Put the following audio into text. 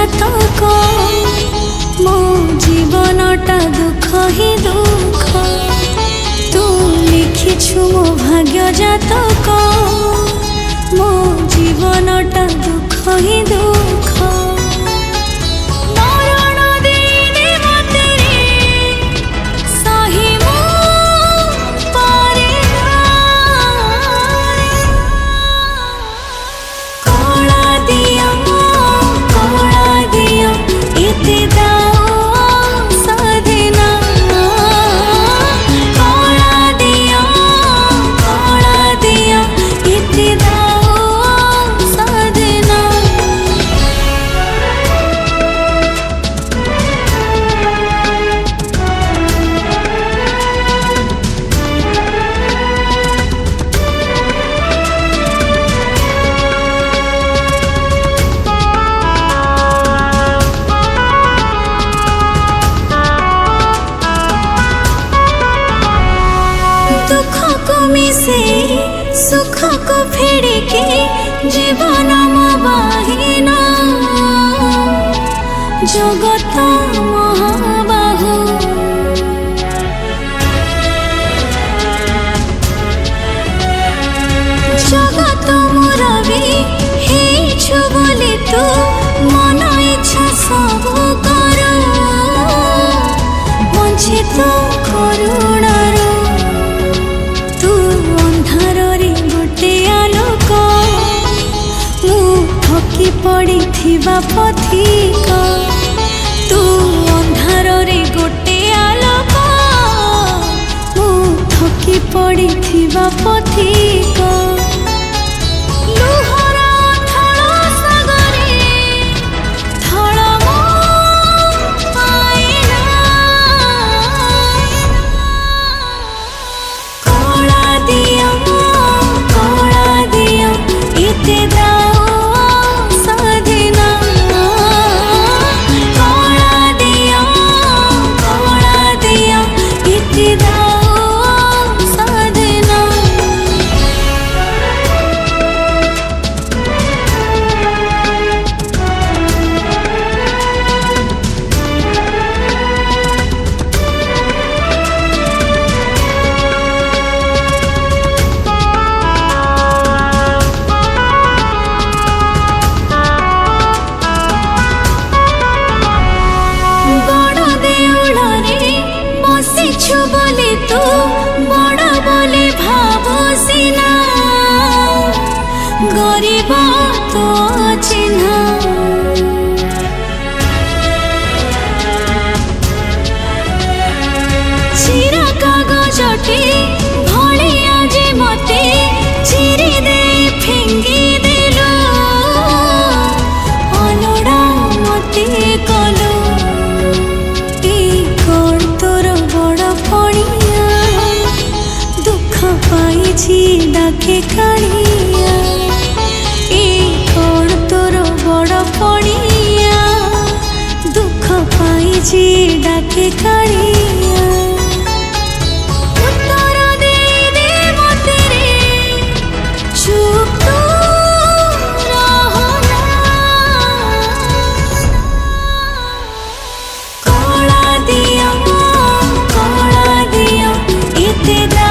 जातक मो जीवनटा दुख ही दुख तू लिखिछु मो भाग्य जातक मो जीवनटा दुख ही दुख मिसे सुख को फेड़ के जीवन मोबाहिना जगत महाबाहु जगत मुरबी हेछु बोली तू मन इच्छा सब कर वंचित करुणारू थकी पड़ी थिबा पथिक तू अंधार रे गोटे आलोक मु थकी पड़ी थिबा पथिक बोले तू बड़ बोले भाव सिना गरीब तो चिन्ह चिरा कागजटी भले आज मते चिरी दे फिंगी देलो अलोड़ा मते कलो डाके कालिया कौन तोर बड़ पड़िया दुख पाई डाके कालिया उत्तर दे दे मते रे चुप तो रहना कला दिया इते दे